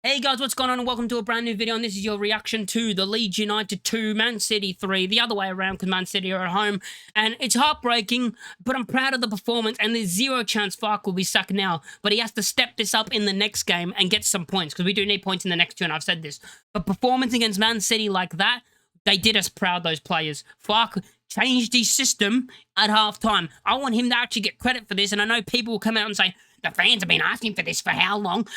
Hey guys, what's going on and welcome to a brand new video, and this is your reaction to the Leeds United 2, Man City 3, the other way around because Man City are at home, and it's heartbreaking, but I'm proud of the performance, and there's zero chance Fark will be sacked now, but he has to step this up in the next game and get some points, because we do need points in the next two, and I've said this, but performance against Man City like that, they did us proud, those players. Fark changed his system at half-time. I want him to actually get credit for this, and I know people will come out and say, the fans have been asking for this for how long?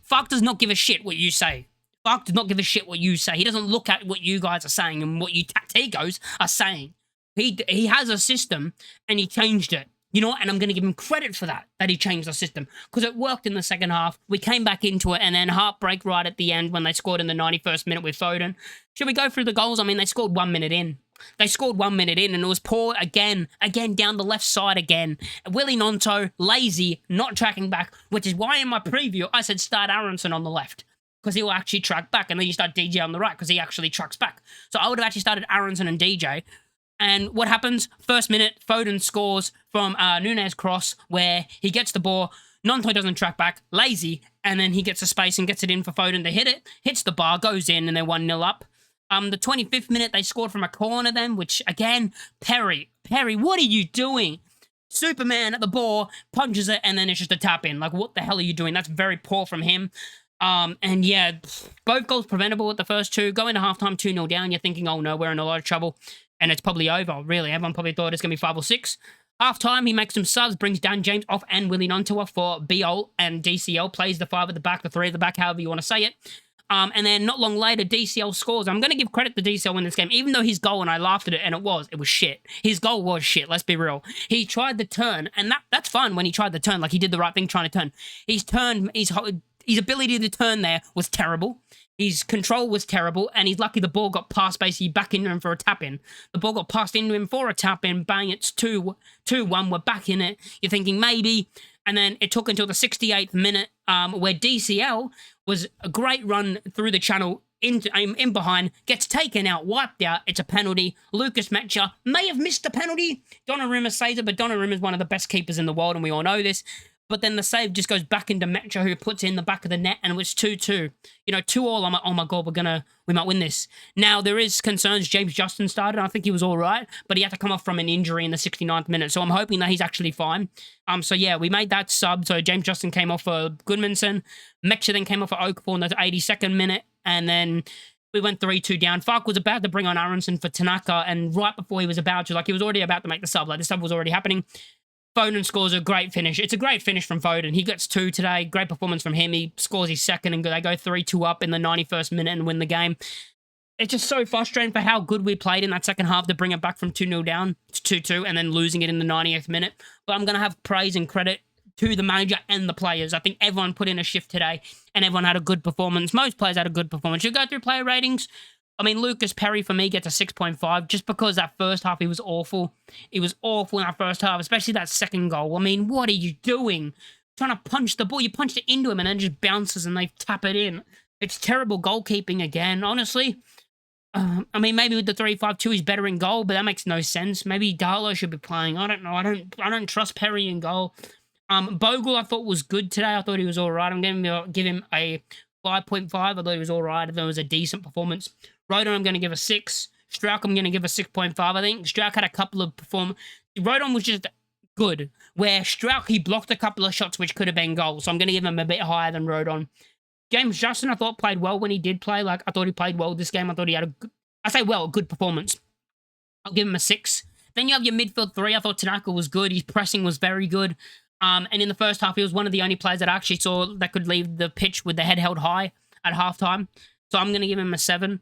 Fark does not give a shit what you say. Fark does not give a shit what you say. He doesn't look at what you guys are saying and what you tactigos are saying. He has a system and he changed it. You know what? And I'm going to give him credit for that he changed the system. Because it worked in the second half. We came back into it and then heartbreak right at the end when they scored in the 91st minute with Foden. Should we go through the goals? I mean, they scored 1 minute in. They scored 1 minute in, and it was poor again down the left side again. Willie Gnonto, lazy, not tracking back, which is why in my preview I said start Aronson on the left, because he will actually track back, and then you start DJ on the right, because he actually tracks back. So I would have actually started Aronson and DJ, and what happens? First minute, Foden scores from Nunez cross, where he gets the ball, Gnonto doesn't track back, lazy, and then he gets a space and gets it in for Foden to hit it, hits the bar, goes in, and they're 1-0 up. The 25th minute, they scored from a corner then, which, again, Perry, what are you doing? Superman at the ball, punches it, and then it's just a tap-in. Like, what the hell are you doing? That's very poor from him. And yeah, both goals preventable at the first two. Go into halftime 2-0 down, you're thinking, oh no, we're in a lot of trouble. And it's probably over, really. Everyone probably thought it's going to be 5 or 6. Halftime, he makes some subs, brings Dan James off and Willie Gnonto off for BO and DCL. Plays the 5 at the back, the 3 at the back, however you want to say it. And then not long later, DCL scores. I'm going to give credit to DCL in this game, even though his goal, and I laughed at it, and it was shit. His goal was shit, let's be real. He tried the turn, and that's fun when he tried the turn, like he did the right thing trying to turn. His ability to turn there was terrible. His control was terrible, and he's lucky the ball got passed basically back into him for a tap-in. The ball got passed into him for a tap-in, bang, it's 2-1, we're back in it. You're thinking maybe, and then it took until the 68th minute where DCL was a great run through the channel in behind, gets taken out, wiped out. It's a penalty. Lucas Mecha may have missed the penalty. Donnarumma saves it, but Donnarumma is one of the best keepers in the world, and we all know this. But then the save just goes back into Mecha, who puts it in the back of the net, and it was 2-2. You know, 2-2. I'm like, oh my God, we might win this. Now, there is concerns. James Justin started, and I think he was all right, but he had to come off from an injury in the 69th minute, so I'm hoping that he's actually fine. So yeah, we made that sub. So James Justin came off for Goodmanson. Mecha then came off for Okafor in the 82nd minute, and then we went 3-2 down. Fark was about to bring on Aronson for Tanaka, and right before he was about to, like, he was already about to make the sub. Like, the sub was already happening. Foden scores a great finish. It's a great finish from Foden. He gets 2 today. Great performance from him. He scores his second, and they go 3-2 up in the 91st minute and win the game. It's just so frustrating for how good we played in that second half to bring it back from 2-0 down to 2-2 and then losing it in the 90th minute. But I'm going to have praise and credit to the manager and the players. I think everyone put in a shift today, and everyone had a good performance. Most players had a good performance. You go through player ratings. I mean, Lucas Perry, for me, gets a 6.5 just because that first half, he was awful. He was awful in that first half, especially that second goal. I mean, what are you doing? Trying to punch the ball. You punched it into him and then it just bounces and they tap it in. It's terrible goalkeeping again, honestly. I mean, maybe with the 3-5-2, he's better in goal, but that makes no sense. Maybe Darlow should be playing. I don't know. I don't trust Perry in goal. Bogle, I thought, was good today. I thought he was all right. I'm going to give him a 5.5. I thought he was all right. I thought it was a decent performance. Rodon, I'm going to give a 6. Strauch, I'm going to give a 6.5, I think. Strauch had a couple of Rodon was just good. Where Strauch, he blocked a couple of shots which could have been goals. So I'm going to give him a bit higher than Rodon. James Justin, I thought, played well when he did play. Like, I thought he played well this game. I thought he had a good performance. I'll give him a 6. Then you have your midfield 3. I thought Tanaka was good. His pressing was very good. And in the first half, he was one of the only players that I actually saw that could leave the pitch with the head held high at halftime. So I'm going to give him a 7.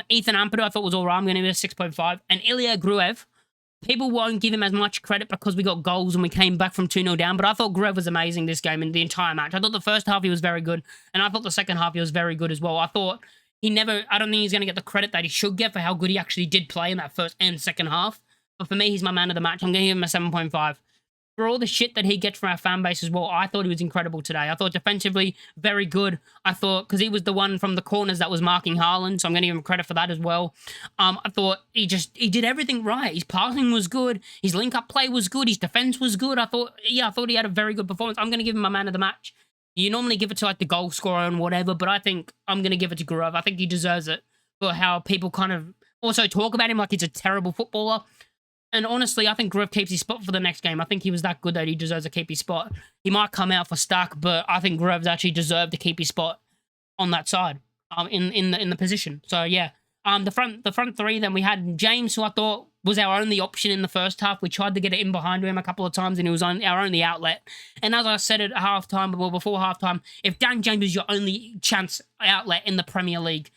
Ethan Ampadu, I thought was all right. I'm going to give it a 6.5. And Ilya Gruev, people won't give him as much credit because we got goals and we came back from 2-0 down. But I thought Gruev was amazing this game in the entire match. I thought the first half he was very good. And I thought the second half he was very good as well. I don't think he's going to get the credit that he should get for how good he actually did play in that first and second half. But for me, he's my man of the match. I'm going to give him a 7.5. For all the shit that he gets from our fan base as well, I thought he was incredible today. I thought defensively, very good. I thought, because he was the one from the corners that was marking Haaland, so I'm going to give him credit for that as well. I thought he did everything right. His passing was good. His link-up play was good. His defense was good. I thought he had a very good performance. I'm going to give him my man of the match. You normally give it to like the goal scorer and whatever, but I think I'm going to give it to Grove. I think he deserves it for how people kind of also talk about him like he's a terrible footballer. And honestly, I think Grove keeps his spot for the next game. I think he was that good that he deserves to keep his spot. He might come out for Stack, but I think Grove's actually deserved to keep his spot on that side, in the position. So yeah, the front three. Then we had James, who I thought was our only option in the first half. We tried to get it in behind him a couple of times, and he was on our only outlet. And as I said at halftime, well before halftime, if Dan James is your only chance outlet in the Premier League,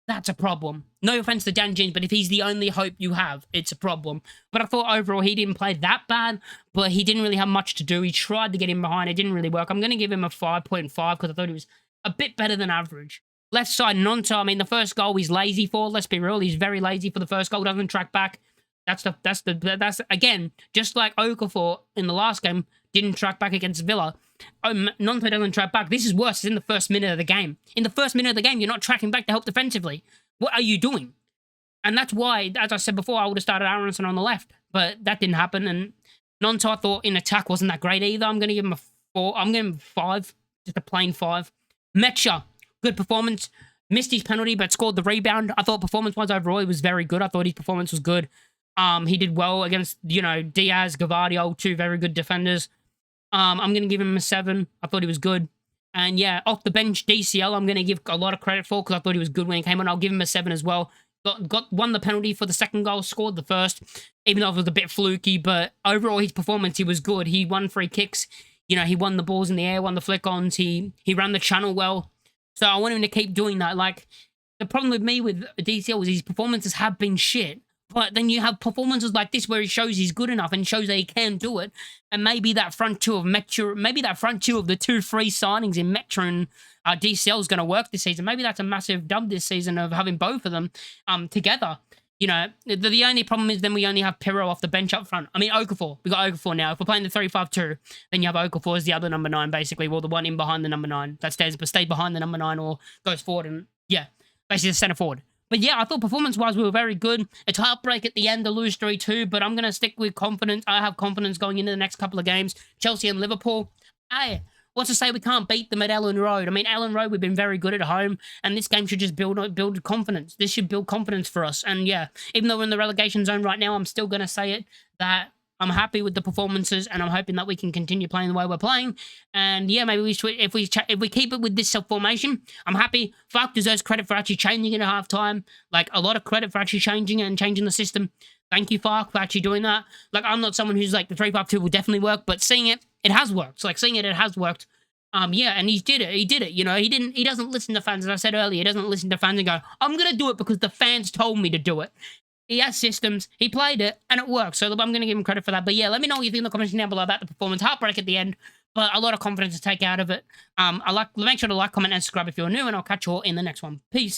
that's a problem. No offense to Dan James, but if he's the only hope you have, it's a problem. But I thought overall he didn't play that bad, but he didn't really have much to do. He tried to get in behind. It didn't really work. I'm going to give him a 5.5 because I thought he was a bit better than average. Left side, Nonto. I mean, the first goal he's lazy for. Let's be real. He's very lazy for the first goal. Doesn't track back. That's again, just like Okafor in the last game, didn't track back against Villa. Nonto doesn't track back. This is worse. It's in the first minute of the game. In the first minute of the game, you're not tracking back to help defensively. What are you doing? And that's why, as I said before, I would have started Aronson on the left. But that didn't happen. And Nonto, I thought, in attack wasn't that great either. I'm going to give him a 4. I'm going to give him 5. Just a plain 5. Metcha, good performance. Missed his penalty, but scored the rebound. I thought performance-wise overall, he was very good. I thought his performance was good. He did well against, Diaz, Gavadio, 2 very good defenders. I'm going to give him a 7. I thought he was good. And yeah, off the bench, DCL, I'm going to give a lot of credit for because I thought he was good when he came on. I'll give him a 7 as well. Won the penalty for the second goal, scored the first, even though it was a bit fluky. But overall, his performance, he was good. He won free kicks. He won the balls in the air, won the flick-ons. He ran the channel well. So I want him to keep doing that. Like, the problem with me with DCL was his performances have been shit. But then you have performances like this where he shows he's good enough and shows that he can do it. And maybe that front two of Metro, maybe that front two of the 2 free signings in Metro and DCL is going to work this season. Maybe that's a massive dub this season of having both of them together. The only problem is then we only have Pirro off the bench up front. I mean, Okafor. We got Okafor now. If we're playing the 3-5-2, then you have Okafor as the other number 9, basically. Well, the one in behind the number 9 that stays behind the number 9 or goes forward and, yeah, basically the centre forward. But yeah, I thought performance-wise we were very good. It's heartbreak at the end to lose 3-2, but I'm going to stick with confidence. I have confidence going into the next couple of games. Chelsea and Liverpool. Hey, what's to say we can't beat them at Ellen Road? I mean, Ellen Road, we've been very good at home, and this game should just build confidence. This should build confidence for us. And yeah, even though we're in the relegation zone right now, I'm still going to say it, that I'm happy with the performances, and I'm hoping that we can continue playing the way we're playing. And yeah, maybe if we keep it with this formation, I'm happy. Falk deserves credit for actually changing it at halftime. Like, a lot of credit for actually changing it and changing the system. Thank you, Falk, for actually doing that. Like, I'm not someone who's like, the 3-5-2 will definitely work, but seeing it has worked. So, like, seeing it has worked. Yeah, and he did it. He did it. He doesn't listen to fans. As I said earlier, he doesn't listen to fans and go, I'm going to do it because the fans told me to do it. He has systems, he played it, and it works. So I'm going to give him credit for that. But yeah, let me know what you think in the comments down below about the performance. Heartbreak at the end, but a lot of confidence to take out of it. Make sure to like, comment, and subscribe if you're new, and I'll catch you all in the next one. Peace.